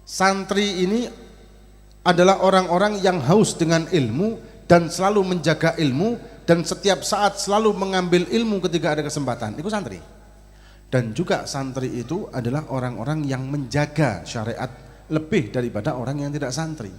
Santri ini adalah orang-orang yang haus dengan ilmu dan selalu menjaga ilmu dan setiap saat selalu mengambil ilmu ketika ada kesempatan. Itu santri. Dan juga santri itu adalah orang-orang yang menjaga syariat lebih daripada orang yang tidak santri.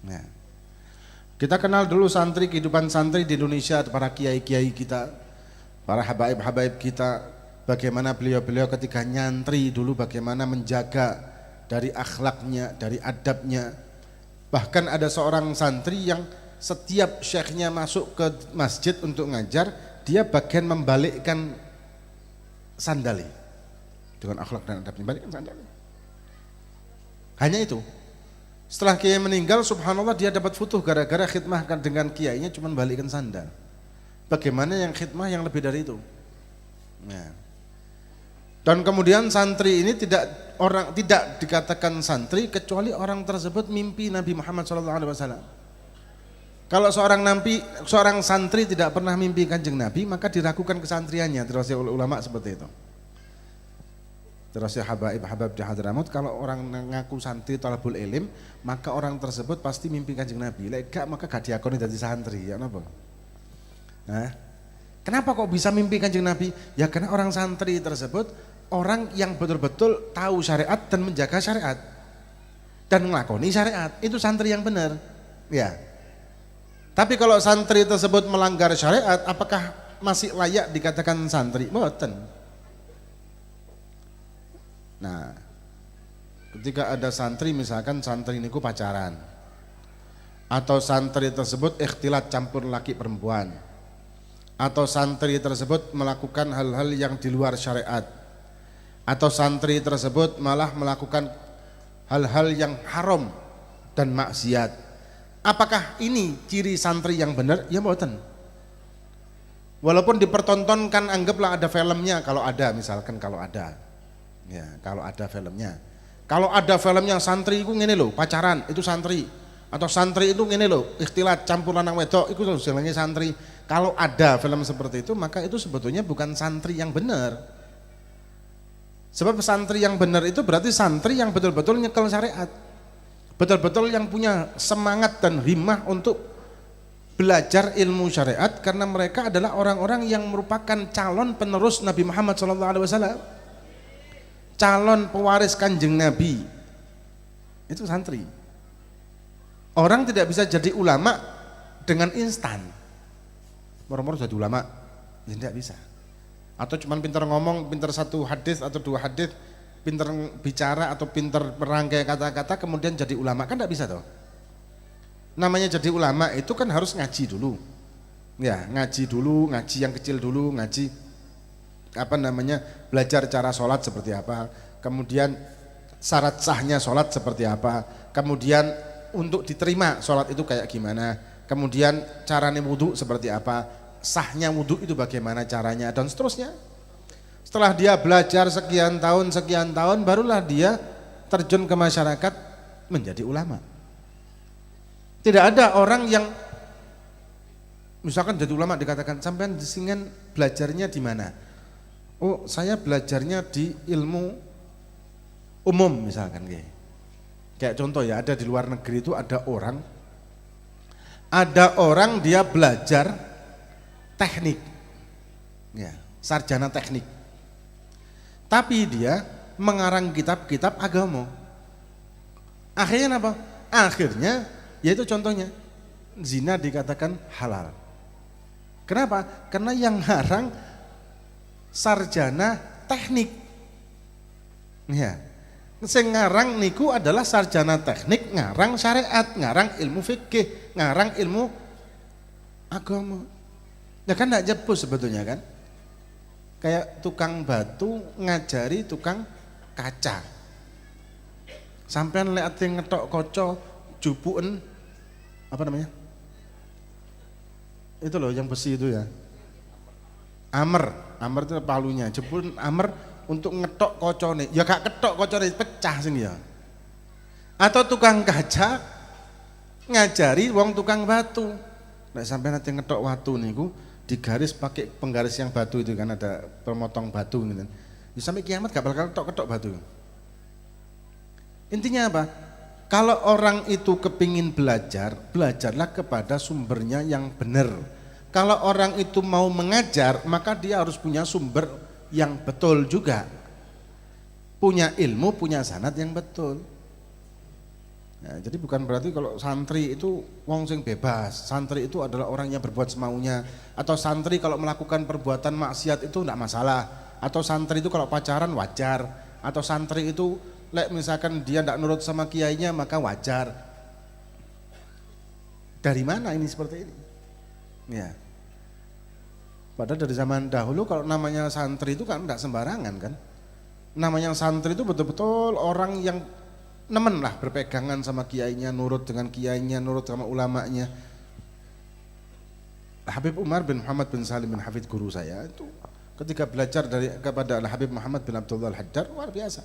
Nah, kita kenal dulu santri, kehidupan santri di Indonesia, para kiai-kiai kita, para habaib-habaib kita, bagaimana beliau-beliau ketika nyantri dulu bagaimana menjaga dari akhlaknya, dari adabnya. Bahkan ada seorang santri yang setiap syekhnya masuk ke masjid untuk ngajar, dia bagian membalikkan sandali dengan akhlak dan adabnya, balikkan sandali. Hanya itu. Setelah kiai meninggal, subhanallah dia dapat futuh gara-gara khidmah dengan kiainya cuma balikkan sandal. Bagaimana yang khidmah yang lebih dari itu? Nah. Dan kemudian santri ini tidak dikatakan santri kecuali orang tersebut mimpi Nabi Muhammad SAW. Kalau seorang santri tidak pernah mimpi kanjeng Nabi, maka diragukan kesantriannya. Terus ulama seperti itu. Terus habaib di Hadramut, kalau orang ngaku santri talabul ilim, maka orang tersebut pasti mimpi kanjeng Nabi. Lek gak maka gak diakoni jadi santri, ya napa? Nah, kenapa kok bisa mimpi kanjeng Nabi? Ya karena orang santri tersebut orang yang betul-betul tahu syariat dan menjaga syariat dan melakoni syariat, itu santri yang benar. Ya. Tapi kalau santri tersebut melanggar syariat, apakah masih layak dikatakan santri? Mboten. Nah, ketika ada santri, misalkan santri niku pacaran, atau santri tersebut ikhtilat campur laki perempuan, atau santri tersebut melakukan hal-hal yang di luar syariat, atau santri tersebut malah melakukan hal-hal yang haram dan maksiat, apakah ini ciri santri yang benar? Ya mboten. Walaupun dipertontonkan, anggaplah ada filmnya, kalau ada, misalkan kalau ada, ya kalau ada filmnya, kalau ada filmnya santri itu ngene lho, pacaran itu santri, atau santri itu ngene lho, ikhtilat campur lanang wedok, itu jenenge santri. Kalau ada film seperti itu, maka itu sebetulnya bukan santri yang benar. Sebab santri yang benar itu berarti santri yang betul-betul nyekel syariat, betul-betul yang punya semangat dan himmah untuk belajar ilmu syariat, karena mereka adalah orang-orang yang merupakan calon penerus Nabi Muhammad SAW, calon pewaris kanjeng Nabi. Itu santri. Orang tidak bisa jadi ulama dengan instan. Moro-moro jadi ulama, ya tidak bisa. Atau cuman pintar ngomong, pintar satu hadis atau dua hadis, pintar bicara atau pintar merangkai kata-kata kemudian jadi ulama, kan tidak bisa toh. Namanya jadi ulama itu kan harus ngaji dulu. Ya, ngaji dulu, ngaji yang kecil dulu, ngaji belajar cara sholat seperti apa, kemudian syarat sahnya sholat seperti apa, kemudian untuk diterima sholat itu kayak gimana, kemudian caranya wudhu seperti apa, sahnya wudhu itu bagaimana caranya, dan seterusnya. Setelah dia belajar sekian tahun, barulah dia terjun ke masyarakat menjadi ulama. Tidak ada orang yang misalkan jadi ulama dikatakan sampean disingen belajarnya di mana? Oh, saya belajarnya di ilmu umum misalkan kayak contoh ya, ada di luar negeri itu ada orang dia belajar teknik, ya, sarjana teknik, tapi dia mengarang kitab-kitab agama. Akhirnya apa? Akhirnya, yaitu contohnya, zina dikatakan halal. Kenapa? Karena yang ngarang sarjana teknik. Ya, sing ngarang niku adalah sarjana teknik, ngarang syariat, ngarang ilmu fikih, ngarang ilmu agama. Ya kan tidak jebus sebetulnya kan, kayak tukang batu ngajari tukang kaca. Sampean lihat yang ngetok koco jupuken apa namanya itu loh yang besi itu ya, amer itu palunya, jebul amer untuk ngetok kocone, ya gak ketok kocone pecah sini ya. Atau tukang kaca ngajari wong tukang batu, nek sampean nanti ngetok watu niku digaris pakai penggaris yang batu itu kan, ada pemotong batu gitu. Ya, sampai kiamat gak bakal ketok batu. Intinya apa? Kalau orang itu kepingin belajar, belajarlah kepada sumbernya yang benar. Kalau orang itu mau mengajar, maka dia harus punya sumber yang betul juga. Punya ilmu, punya sanad yang betul. Ya, jadi bukan berarti kalau santri itu wong sing bebas, santri itu adalah orang yang berbuat semaunya, atau santri kalau melakukan perbuatan maksiat itu enggak masalah, atau santri itu kalau pacaran wajar, atau santri itu misalkan dia enggak nurut sama kiainya maka wajar. Dari mana ini seperti ini? Ya. Padahal dari zaman dahulu kalau namanya santri itu kan enggak sembarangan kan. Namanya santri itu betul-betul orang yang nemen lah berpegangan sama kiainya, nurut dengan kiainya, nurut sama ulamanya. Habib Umar bin Muhammad bin Salim bin Hafid guru saya itu ketika belajar kepada Habib Muhammad bin Abdullah Al-Haddar luar biasa.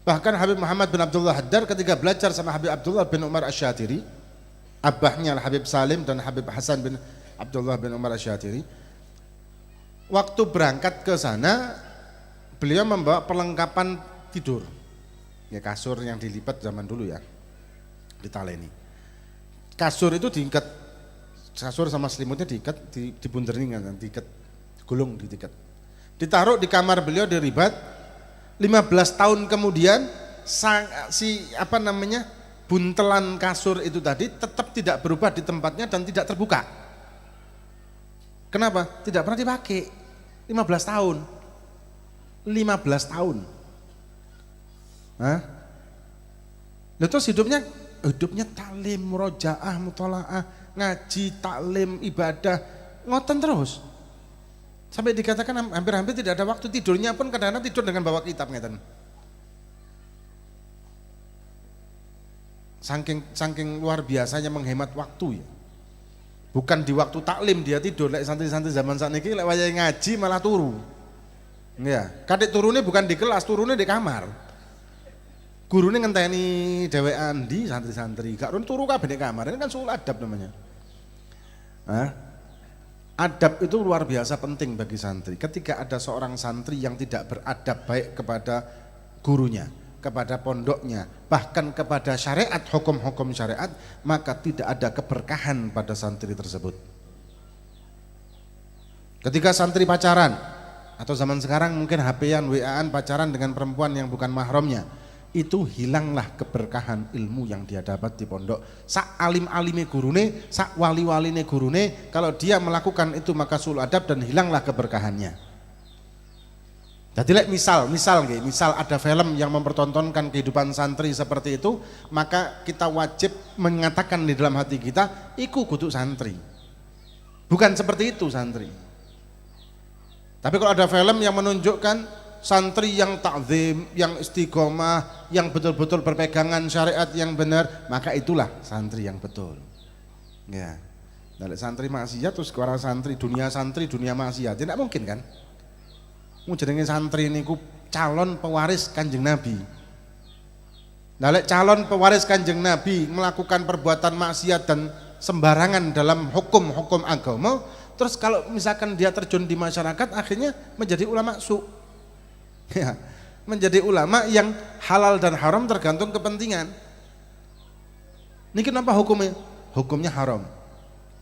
Bahkan Habib Muhammad bin Abdullah Al-Haddar ketika belajar sama Habib Abdullah bin Umar Asy-Syatiri, abahnya Habib Salim dan Habib Hasan bin Abdullah bin Umar Asy-Syatiri, waktu berangkat ke sana beliau membawa perlengkapan tidur. Ya kasur yang dilipat zaman dulu ya, ditaleni. Kasur itu diikat, kasur sama selimutnya diikat, dibunderin kan, diikat, gulung diikat. Ditaruh di kamar beliau diribat. 15 tahun kemudian buntelan kasur itu tadi tetap tidak berubah di tempatnya dan tidak terbuka. Kenapa? Tidak pernah dipakai. 15 tahun. 15 tahun. Hah? Lalu terus hidupnya taklim, murojaah, mutolaah, ngaji, taklim, ibadah, ngoten terus. Sampai dikatakan hampir-hampir tidak ada waktu tidurnya pun kadang-kadang tidur dengan bawa kitab ngeten. Saking luar biasanya menghemat waktu ya. Bukan di waktu taklim dia tidur, lek santri-santri zaman sakniki lek wayahe ngaji malah turu. Ya, kadek turune bukan di kelas, turune di kamar. Gurune ngenteni dhewekan di santri-santri, gak turu kabeh di kamar. Ini kan sul adab namanya. Adab itu luar biasa penting bagi santri. Ketika ada seorang santri yang tidak beradab baik kepada gurunya, kepada pondoknya, bahkan kepada syariat, hukum-hukum syariat, maka tidak ada keberkahan pada santri tersebut. Ketika santri pacaran, atau zaman sekarang mungkin HP-an, WA-an, pacaran dengan perempuan yang bukan mahramnya, itu hilanglah keberkahan ilmu yang dia dapat di pondok. Sak alim-alime gurune, sak wali-waline gurune, kalau dia melakukan itu maka sul adab dan hilanglah keberkahannya. Jadi misal ada film yang mempertontonkan kehidupan santri seperti itu, maka kita wajib mengatakan di dalam hati kita, iku kudu santri. Bukan seperti itu santri. Tapi kalau ada film yang menunjukkan santri yang takzim, yang istiqomah, yang betul-betul berpegangan syariat yang benar, maka itulah santri yang betul. Ya, dari santri maksiat terus ke orang santri dunia maksiat, tidak mungkin kan? Jenenge santri niku calon pewaris Kanjeng Nabi. Nah, calon pewaris Kanjeng Nabi melakukan perbuatan maksiat dan sembarangan dalam hukum-hukum agama, terus kalau misalkan dia terjun di masyarakat akhirnya menjadi ulama su. Ya, menjadi ulama yang halal dan haram tergantung kepentingan. Ini kenapa hukumnya? Hukumnya haram.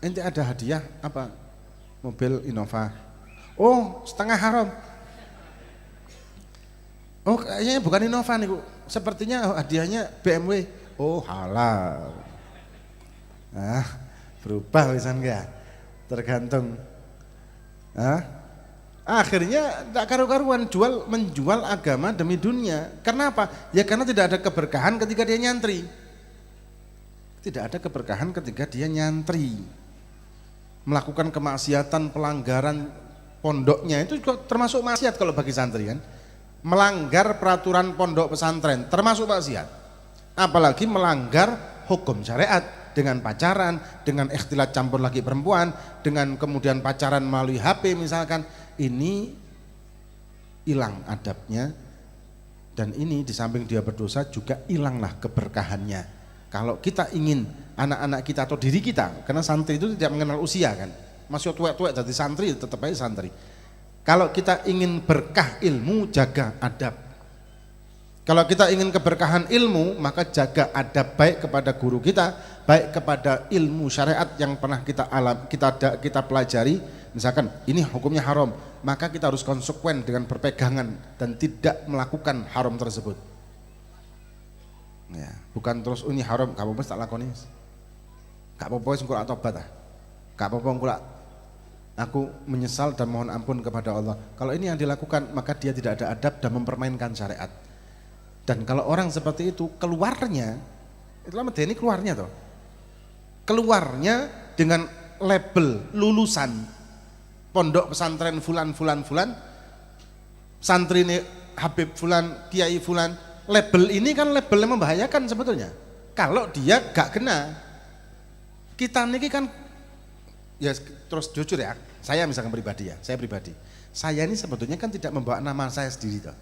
Ente ada hadiah apa? Mobil Innova. Oh, setengah haram. Oh, kayaknya bukan Innova nih, sepertinya hadiahnya BMW. Oh, halal. Berubah wisan enggak? Tergantung. Akhirnya tak karu-karuan menjual agama demi dunia. Karena apa? Ya karena tidak ada keberkahan ketika dia nyantri. Tidak ada keberkahan ketika dia nyantri. Melakukan kemaksiatan, pelanggaran pondoknya itu juga termasuk maksiat kalau bagi santri kan. Melanggar peraturan pondok pesantren termasuk maksiat. Apalagi melanggar hukum syariat dengan pacaran, dengan ikhtilat campur laki perempuan, dengan kemudian pacaran melalui HP misalkan. Ini hilang adabnya, dan ini di samping dia berdosa juga hilanglah keberkahannya. Kalau kita ingin anak-anak kita atau diri kita, karena santri itu tidak mengenal usia kan, masih tua-tua jadi santri tetap aja santri. Kalau kita ingin berkah ilmu, jaga adab. Kalau kita ingin keberkahan ilmu, maka jaga adab baik kepada guru kita, baik kepada ilmu syariat yang pernah kita pelajari. Misalkan ini hukumnya haram, maka kita harus konsekuen dengan berpegangan dan tidak melakukan haram tersebut. Ya, bukan terus ini haram, gak apa-apa tak lakoni. Gak apa-apa wis engko tobat ah. Gak apa-apa engko aku menyesal dan mohon ampun kepada Allah. Kalau ini yang dilakukan, maka dia tidak ada adab dan mempermainkan syariat. Dan kalau orang seperti itu keluarnya, itulah medeni keluarnya toh. Keluarnya dengan label lulusan pondok pesantren fulan, santri ini Habib fulan, kiai fulan. Label ini kan label yang membahayakan sebetulnya. Kalau dia gak kena, kita niki kan, ya terus jujur ya, saya misalkan pribadi ya, saya ini sebetulnya kan tidak membawa nama saya sendiri toh.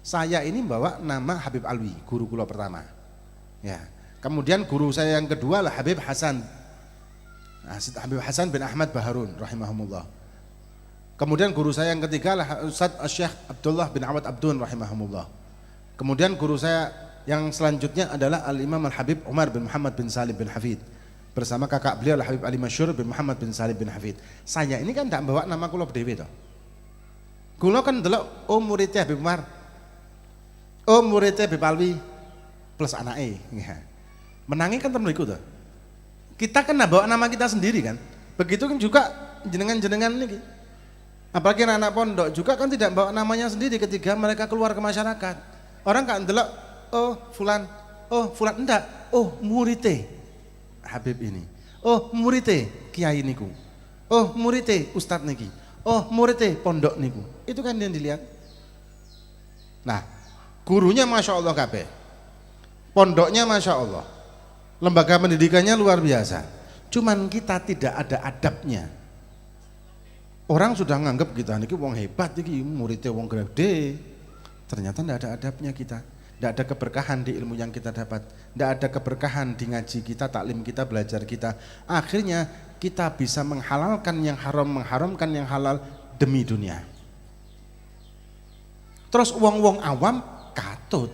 Saya ini membawa nama Habib Alwi, guru kula pertama. Ya. Kemudian guru saya yang kedua lah Habib Hasan. Habib Hasan bin Ahmad Baharun rahimahumullah. Kemudian guru saya yang ketiga lah Ustaz Syekh Abdullah bin Awad Abdun rahimahumullah. Kemudian guru saya yang selanjutnya adalah Al-Imam Al-Habib Umar bin Muhammad bin Salim bin Hafid. Bersama kakak beliau Al-Habib Ali Masyhur bin Muhammad bin Salim bin Hafid. Saya ini kan tidak membawa nama kula dhewe toh. Kula kan delok muridnya Habib Umar. Muridnya Habib Alwi plus anaknya. Ya. Menangi kan temen iku toh. Kita kan bawa nama kita sendiri kan. Begitu kan juga jenengan-jenengan ini. Apalagi anak pondok juga kan tidak bawa namanya sendiri ketika mereka keluar ke masyarakat. Orang kan delok fulan enggak. Muridnya Habib ini. Muridnya kiai niku. Muridnya ustadz niki. Muridnya pondok niku. Itu kan yang dilihat. Nah, gurunya Masya Allah kabeh. Pondoknya Masya Allah. Lembaga pendidikannya luar biasa. Cuman kita tidak ada adabnya. Orang sudah nganggap kita niki wong hebat niki, muridnya wong gede. Ternyata tidak ada adabnya kita. Tidak ada keberkahan di ilmu yang kita dapat. Tidak ada keberkahan di ngaji kita, taklim kita, belajar kita. Akhirnya kita bisa menghalalkan yang haram, mengharamkan yang halal demi dunia. Terus wong-wong awam katut.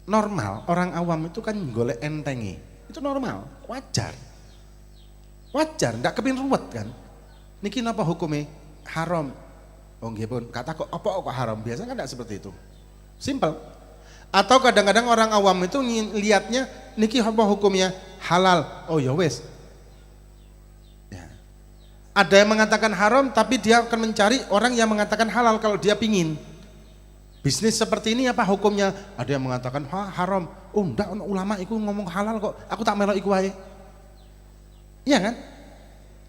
Normal, orang awam itu kan golek entengi. Itu normal, wajar. Wajar, tidak kepin ruwet kan. Niki napa hukumnya? Haram. Oh nggih pun, kata kok apa kok haram? Biasanya kan tidak seperti itu. Simple. Atau kadang-kadang orang awam itu lihatnya niki apa hukumnya? Halal. Oh ya wes. Ya. Ada yang mengatakan haram tapi dia akan mencari orang yang mengatakan halal kalau dia pingin. Bisnis seperti ini apa hukumnya? Ada yang mengatakan haram. Oh enggak, ulama itu ngomong halal kok. Aku tak melok iku wae. Iya kan?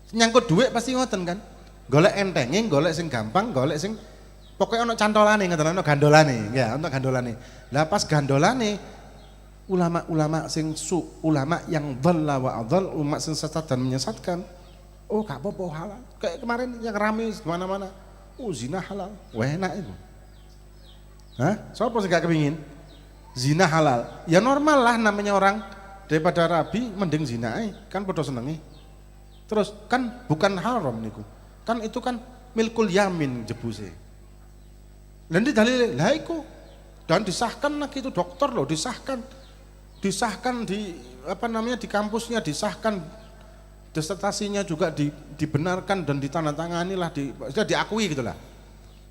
Nyangkut duit pasti ngoten kan? Golek entenge, golek sing gampang, golek sing pokoknya ono cantolane ngoten, ono gandolane, ya, ono gandolane. Lah pas gandolane ulama-ulama sing ulama yang dhalla wa adhal, ulama sing sesat dan menyesatkan. Oh, gak apa-apa halal. Kayak kemarin yang rame di mana-mana. Oh, zina halal. Wah, enak itu. Hah? Sopo sing gak kepingin? Zina halal. Ya normal lah namanya orang daripada rabi mending zina kan padha senenge. Terus kan bukan haram niku. Kan itu kan milkul yamin jebuse. Lah di dalil lah iku dan disahkan lagi itu dokter loh, disahkan di apa namanya di kampusnya, disahkan disertasinya juga dibenarkan dan ditandatangani lah, sudah diakui gitulah.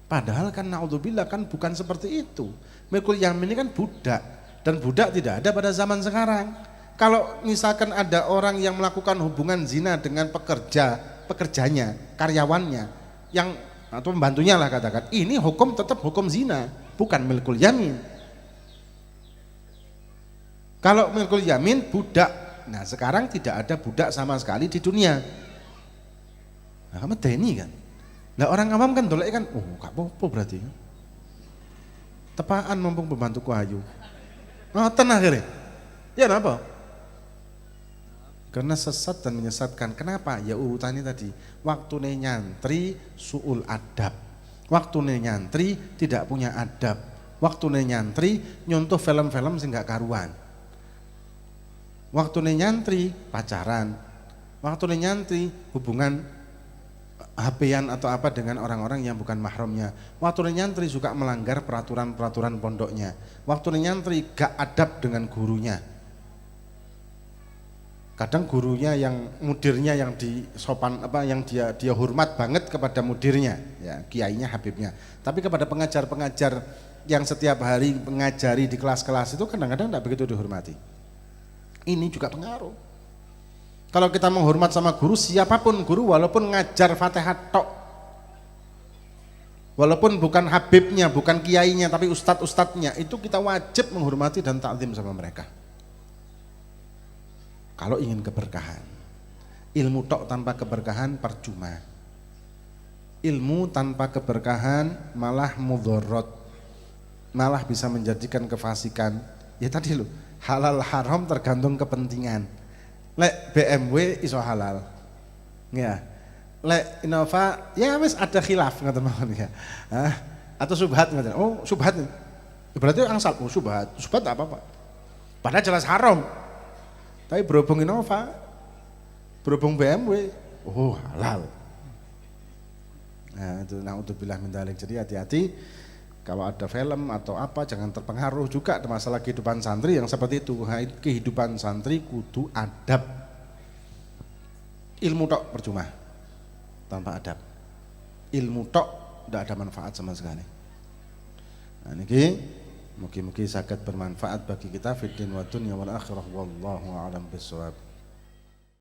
Padahal kan naudzubillah kan bukan seperti itu. Milkul yamin ini kan budak dan budak tidak ada pada zaman sekarang. Kalau misalkan ada orang yang melakukan hubungan zina dengan pekerjanya, karyawannya, yang atau pembantunya lah katakan, ini hukum tetap hukum zina, bukan milkul yamin. Kalau milkul yamin budak, nah sekarang tidak ada budak sama sekali di dunia. Nah kamu medeni kan? Nah orang awam kan dolek kan, oh gak apa-apa berarti. Tepaan mumpung pembantuku ayu. Ngoten akhirnya. Ya kenapa? Karena sesat dan menyesatkan. Kenapa? Ya urutannya tadi. Waktu nyantri su'ul adab. Waktu nyantri tidak punya adab. Waktu nyantri nyontoh film-film sing gak karuan. Waktu nyantri pacaran. Waktu nyantri hubungan HP-an atau apa dengan orang-orang yang bukan mahramnya. Waktu nyantri juga melanggar peraturan-peraturan pondoknya. Waktu nyantri gak adab dengan gurunya. Kadang gurunya yang mudirnya yang disopan apa yang dia hormat banget kepada mudirnya, ya kiainya habibnya. Tapi kepada pengajar-pengajar yang setiap hari mengajari di kelas-kelas itu kadang-kadang tidak begitu dihormati. Ini juga pengaruh. Kalau kita menghormat sama guru, siapapun guru, walaupun ngajar Fatihah tok, walaupun bukan habibnya, bukan kiainya, tapi ustadz-ustadznya, itu kita wajib menghormati dan taklim sama mereka. Kalau ingin keberkahan, ilmu tok tanpa keberkahan percuma. Ilmu tanpa keberkahan malah mudorot, malah bisa menjadikan kefasikan. Ya tadi loh, halal haram tergantung kepentingan. Lek BMW iso halal, ya. Lek Innova, ya wis ada khilaf ngoten mawon ya. Atau subhat ngoten. Oh subhat, berarti angsal. Oh subhat tak apa-apa. Padahal jelas haram. Tapi berhubung Innova, berhubung BMW, oh halal. Nah itu naudzubillah min dzalik. Jadi hati-hati kalau ada film atau apa jangan terpengaruh juga ada masalah kehidupan santri yang seperti itu. Kehidupan santri kudu adab. Ilmu tok percuma tanpa adab. Ilmu tok tidak ada manfaat sama sekali. Nah niki mugi-mugi saged bermanfaat bagi kita fid din wa dunya wal akhirah wallahu a'lam bissawab.